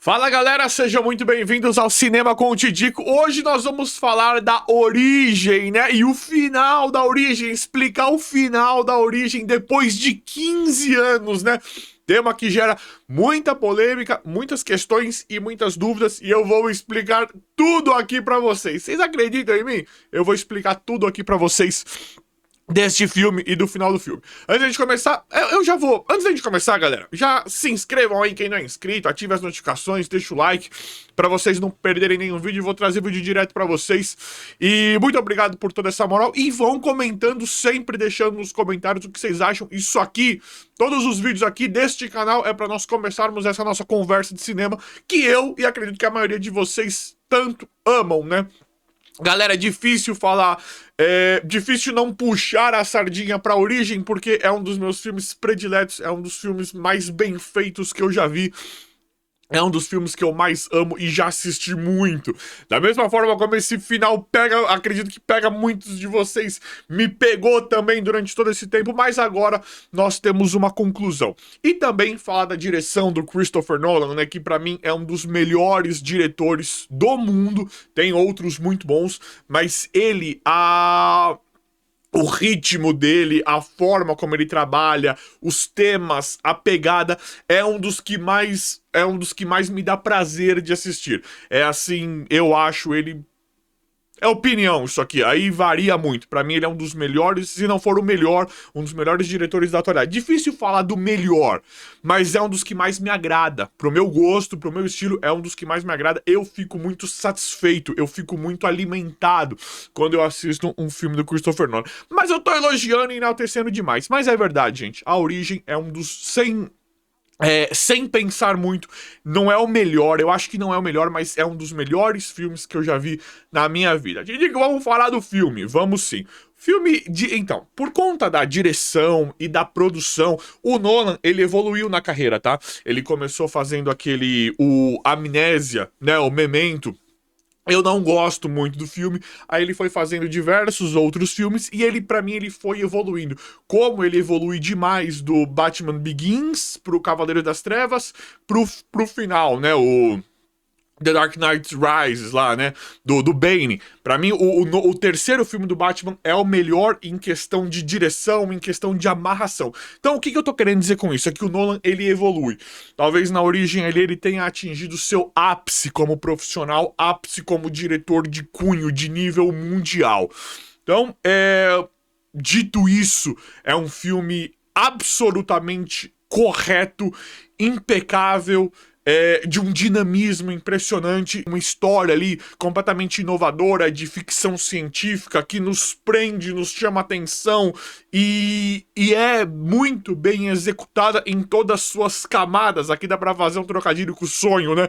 Fala galera, sejam muito bem-vindos ao Cinema com o Tidico. Hoje nós vamos falar da origem, né? E o final da origem, explicar o final da origem depois de 15 anos, né? Tema que gera muita polêmica, muitas questões e muitas dúvidas, e eu vou explicar tudo aqui pra vocês. Vocês acreditam em mim? Eu vou explicar tudo aqui pra vocês deste filme e do final do filme. Antes de começar, Antes de começar, galera, já se inscrevam aí quem não é inscrito, ative as notificações, deixa o like pra vocês não perderem nenhum vídeo. Eu vou trazer vídeo direto pra vocês. E muito obrigado por toda essa moral. E vão comentando sempre, deixando nos comentários o que vocês acham. Isso aqui, todos os vídeos aqui deste canal é pra nós começarmos essa nossa conversa de cinema que eu e acredito que a maioria de vocês tanto amam, né? Galera, é difícil falar, difícil não puxar a sardinha pra origem, porque é um dos meus filmes prediletos, é um dos filmes mais bem feitos que eu já vi. É um dos filmes que eu mais amo e já assisti muito. Da mesma forma como esse final pega, acredito que pega muitos de vocês, me pegou também durante todo esse tempo, mas agora nós temos uma conclusão. E também falar da direção do Christopher Nolan, né, que pra mim é um dos melhores diretores do mundo. Tem outros muito bons, mas o ritmo dele, a forma como ele trabalha, os temas, a pegada, é um dos que mais me dá prazer de assistir. É assim, eu acho ele... É opinião isso aqui, aí varia muito. Pra mim ele é um dos melhores, se não for o melhor, um dos melhores diretores da atualidade. Difícil falar do melhor, mas é um dos que mais me agrada. Pro meu gosto, pro meu estilo, é um dos que mais me agrada. Eu fico muito satisfeito, eu fico muito alimentado quando eu assisto um filme do Christopher Nolan. Mas eu tô elogiando e enaltecendo demais. Mas é verdade, gente, A Origem é um dos... sem pensar muito, não é o melhor, eu acho que não é o melhor, mas é um dos melhores filmes que eu já vi na minha vida. Vamos falar do filme, vamos sim. Então, por conta da direção e da produção, o Nolan, ele evoluiu na carreira, tá? Ele começou fazendo o Amnésia, né, o Memento. Eu não gosto muito do filme, aí ele foi fazendo diversos outros filmes e ele, pra mim, ele foi evoluindo. Como ele evolui demais do Batman Begins pro Cavaleiro das Trevas, pro final, né, o The Dark Knight Rises lá, né, do Bane. Pra mim, o terceiro filme do Batman é o melhor em questão de direção, em questão de amarração. Então, o que eu tô querendo dizer com isso? É que o Nolan, ele evolui. Talvez na origem ele tenha atingido seu ápice como profissional, ápice como diretor de cunho, de nível mundial. Então, dito isso, é um filme absolutamente correto, impecável, de um dinamismo impressionante, uma história ali completamente inovadora, de ficção científica, que nos prende, nos chama atenção e é muito bem executada em todas as suas camadas. Aqui dá pra fazer um trocadilho com o sonho, né?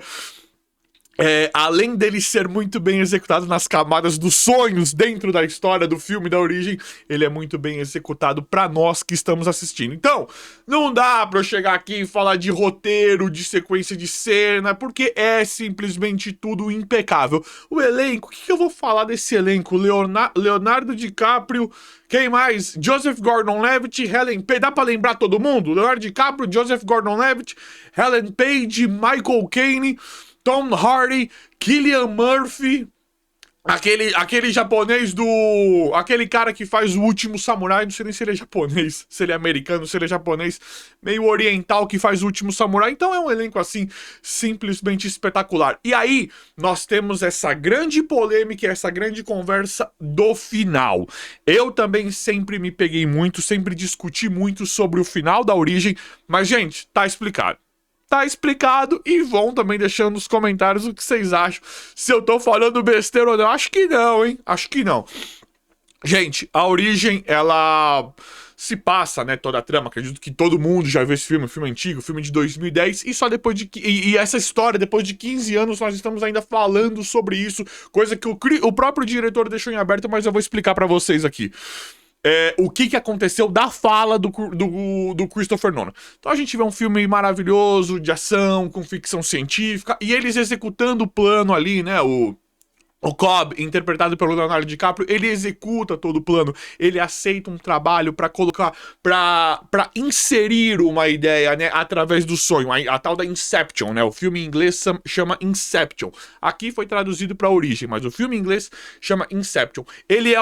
Além dele ser muito bem executado nas camadas dos sonhos dentro da história do filme da origem, ele é muito bem executado pra nós que estamos assistindo. Então, não dá pra eu chegar aqui e falar de roteiro, de sequência de cena, porque é simplesmente tudo impecável. O elenco, o que eu vou falar desse elenco? Leonardo DiCaprio, quem mais? Joseph Gordon-Levitt, Ellen Page, dá pra lembrar todo mundo? Leonardo DiCaprio, Joseph Gordon-Levitt, Ellen Page, Michael Caine, Tom Hardy, Cillian Murphy, aquele japonês aquele cara que faz O Último Samurai, não sei nem se ele é japonês, se ele é americano, se ele é japonês, meio oriental, que faz O Último Samurai. Então é um elenco assim, simplesmente espetacular. E aí, nós temos essa grande polêmica, essa grande conversa do final. Eu também sempre me peguei muito, sempre discuti muito sobre o final da origem, mas gente, tá explicado. Tá explicado, e vão também deixando nos comentários o que vocês acham. Se eu tô falando besteira ou não. Acho que não, hein? Acho que não. Gente, A Origem, ela se passa, né, toda a trama. Acredito que todo mundo já viu esse filme antigo, filme de 2010, e só depois de... E essa história, depois de 15 anos, nós estamos ainda falando sobre isso, coisa que o próprio diretor deixou em aberto, mas eu vou explicar pra vocês aqui. O que aconteceu da fala do Christopher Nolan. Então a gente vê um filme maravilhoso, de ação, com ficção científica, e eles executando o plano ali, né, O Cobb, interpretado pelo Leonardo DiCaprio, ele executa todo o plano, ele aceita um trabalho pra colocar, pra inserir uma ideia, né, através do sonho, a tal da Inception, né, o filme em inglês chama Inception, aqui foi traduzido pra Origem, mas o filme em inglês chama Inception. Ele é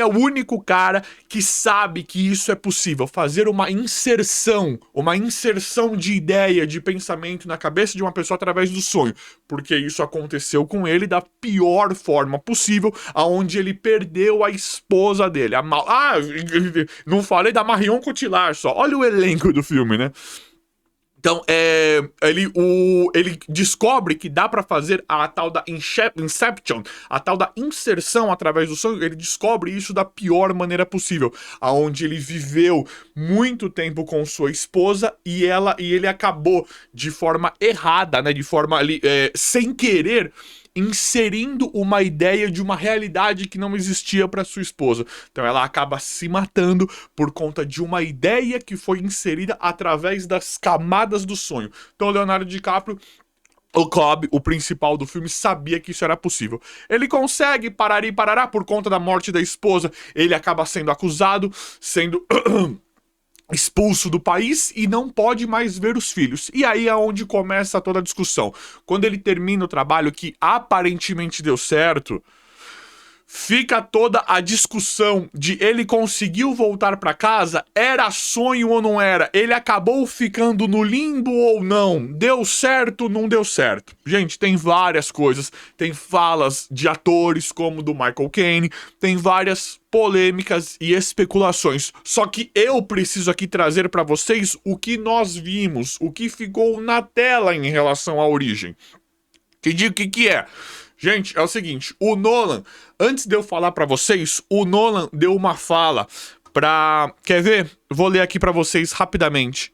o único cara que sabe que isso é possível, fazer uma inserção de ideia, de pensamento na cabeça de uma pessoa através do sonho, porque isso aconteceu com ele da pior forma possível, aonde ele perdeu a esposa dele. Não falei da Marion Cotillard só. Olha o elenco do filme, né? Então, ele descobre que dá pra fazer a tal da Inception, a tal da inserção através do sonho. Ele descobre isso da pior maneira possível, aonde ele viveu muito tempo com sua esposa e ele acabou de forma errada, né, de forma ali, sem querer, inserindo uma ideia de uma realidade que não existia para sua esposa. Então ela acaba se matando por conta de uma ideia que foi inserida através das camadas do sonho. Então Leonardo DiCaprio, o Cobb, o principal do filme, sabia que isso era possível. Ele consegue parar e parará por conta da morte da esposa. Ele acaba sendo acusado, sendo expulso do país e não pode mais ver os filhos. E aí é onde começa toda a discussão. Quando ele termina o trabalho que aparentemente deu certo, fica toda a discussão de ele conseguiu voltar pra casa, era sonho ou não era? Ele acabou ficando no limbo ou não? Deu certo, não deu certo? Gente, tem várias coisas, tem falas de atores como do Michael Caine, tem várias polêmicas e especulações. Só que eu preciso aqui trazer pra vocês o que nós vimos, o que ficou na tela em relação à Origem. Te digo o que é. Gente, é o seguinte, o Nolan, antes de eu falar pra vocês, o Nolan deu uma fala pra... Quer ver? Vou ler aqui pra vocês rapidamente.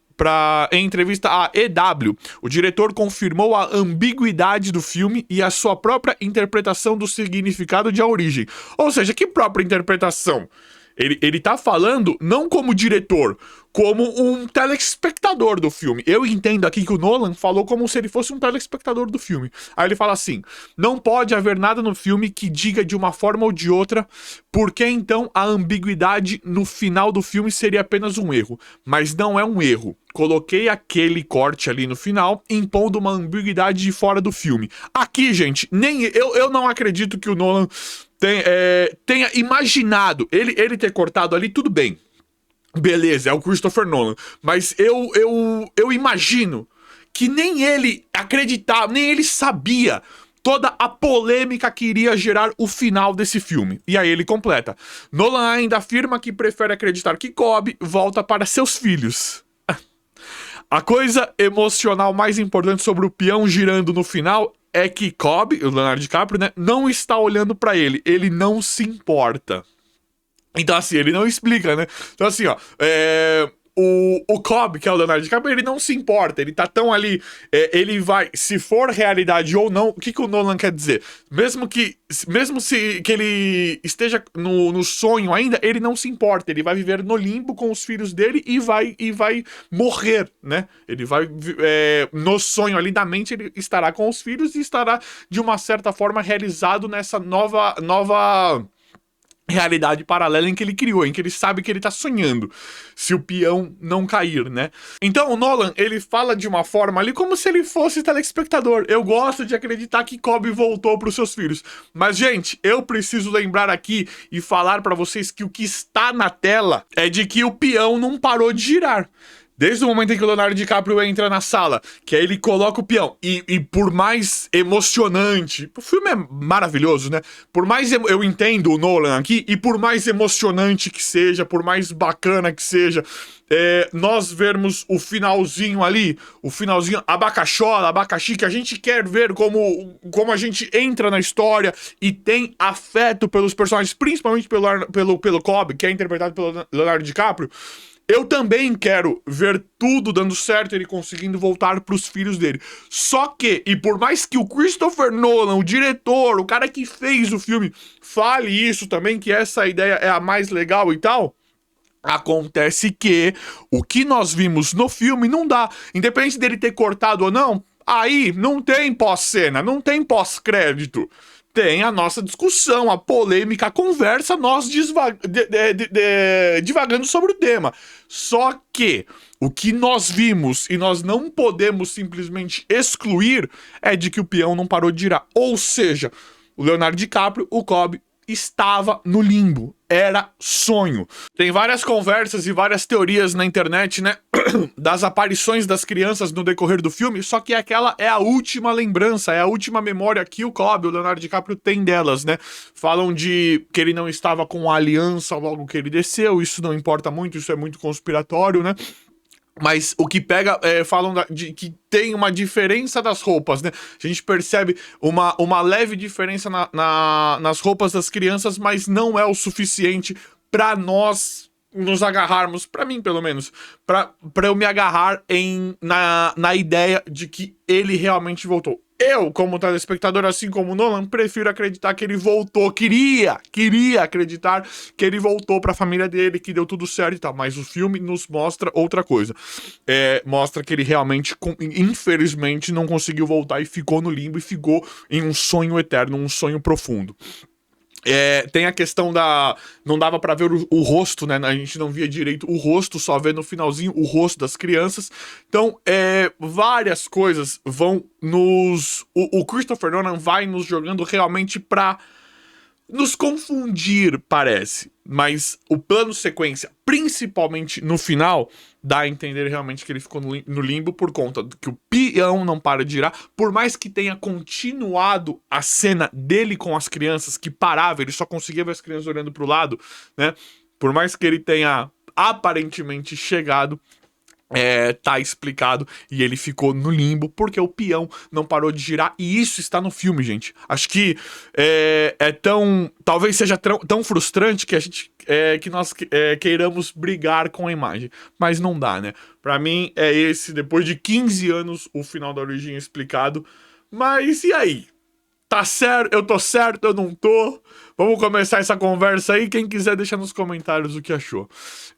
Em entrevista à EW, o diretor confirmou a ambiguidade do filme e a sua própria interpretação do significado de A Origem. Ou seja, que própria interpretação? Ele tá falando não como diretor, como um telespectador do filme. Eu entendo aqui que o Nolan falou como se ele fosse um telespectador do filme. Aí ele fala assim: não pode haver nada no filme que diga de uma forma ou de outra, porque então a ambiguidade no final do filme seria apenas um erro. Mas não é um erro. Coloquei aquele corte ali no final, impondo uma ambiguidade de fora do filme. Aqui, gente, nem eu não acredito que o Nolan tenha imaginado ele ter cortado ali, tudo bem. Beleza, é o Christopher Nolan. Mas eu imagino que nem ele acreditava, nem ele sabia toda a polêmica que iria gerar o final desse filme. E aí ele completa: Nolan ainda afirma que prefere acreditar que Cobb volta para seus filhos. A coisa emocional mais importante sobre o peão girando no final é que Cobb, o Leonardo DiCaprio, né, não está olhando pra ele. Ele não se importa. Então, assim, ele não explica, né? Então, assim, ó, o Cobb, que é o Leonardo DiCaprio, ele não se importa, ele tá tão ali, ele vai, se for realidade ou não, o que o Nolan quer dizer? Mesmo que ele esteja no sonho ainda, ele não se importa, ele vai viver no limbo com os filhos dele e vai morrer, né? Ele vai, no sonho ali da mente, ele estará com os filhos e estará, de uma certa forma, realizado nessa nova realidade paralela em que ele criou, em que ele sabe que ele tá sonhando, se o peão não cair, né? Então o Nolan, ele fala de uma forma ali como se ele fosse telespectador. Eu gosto de acreditar que Cobb voltou pros seus filhos. Mas, gente, eu preciso lembrar aqui e falar pra vocês que o que está na tela é de que o peão não parou de girar. Desde o momento em que o Leonardo DiCaprio entra na sala, que aí ele coloca o peão, e por mais emocionante, o filme é maravilhoso, né? Por mais eu entendo o Nolan aqui, e por mais emocionante que seja, por mais bacana que seja, nós vermos o finalzinho ali, o finalzinho abacaxola, abacaxi, que a gente quer ver como a gente entra na história e tem afeto pelos personagens, principalmente pelo Cobb, que é interpretado pelo Leonardo DiCaprio. Eu também quero ver tudo dando certo, ele conseguindo voltar pros filhos dele. Só que, e por mais que o Christopher Nolan, o diretor, o cara que fez o filme, fale isso também, que essa ideia é a mais legal e tal, acontece que o que nós vimos no filme não dá. Independente dele ter cortado ou não, aí não tem pós-cena, não tem pós-crédito. tem a nossa discussão, a polêmica, a conversa, nós divagando sobre o tema. Só que o que nós vimos e nós não podemos simplesmente excluir é de que o peão não parou de girar. Ou seja, o Leonardo DiCaprio, o Cobb, estava no limbo. Era sonho. Tem várias conversas e várias teorias na internet, né? Das aparições das crianças no decorrer do filme, só que aquela é a última lembrança, é a última memória que o Cobb, o Leonardo DiCaprio, tem delas, né? Falam de que ele não estava com a aliança logo que ele desceu, isso não importa muito, isso é muito conspiratório, né? Mas o que pega, falam de que tem uma diferença das roupas, né? A gente percebe uma leve diferença nas roupas das crianças, mas não é o suficiente pra nós nos agarrarmos, pra mim pelo menos, pra eu me agarrar na ideia de que ele realmente voltou. Eu, como telespectador, assim como o Nolan, prefiro acreditar que ele voltou. Queria acreditar que ele voltou pra família dele, que deu tudo certo e tal. Mas o filme nos mostra outra coisa. Mostra que ele realmente, infelizmente, não conseguiu voltar e ficou no limbo e ficou em um sonho eterno, um sonho profundo. Tem a questão da... Não dava pra ver o rosto, né? A gente não via direito o rosto, só vê no finalzinho o rosto das crianças. Então, várias coisas vão nos... O Christopher Nolan vai nos jogando realmente pra nos confundir, parece. Mas o plano sequência, principalmente no final, dá a entender realmente que ele ficou no limbo por conta que o peão não para de girar. Por mais que tenha continuado a cena dele com as crianças, que parava, ele só conseguia ver as crianças olhando pro lado, né? Por mais que ele tenha aparentemente chegado, tá explicado, e ele ficou no limbo porque o peão não parou de girar, e isso está no filme, gente. Acho que talvez seja tão frustrante que a gente que nós queiramos brigar com a imagem, mas não dá, né? Pra mim é esse, depois de 15 anos, o final da origem explicado. Mas e aí? Tá certo? Eu tô certo? Eu não tô? Vamos começar essa conversa aí. Quem quiser, deixa nos comentários o que achou. O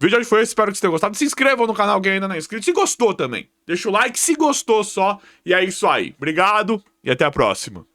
vídeo de hoje foi esse, espero que vocês tenham gostado. Se inscrevam no canal quem ainda não é inscrito. Se gostou também, deixa o like se gostou só. E é isso aí. Obrigado e até a próxima.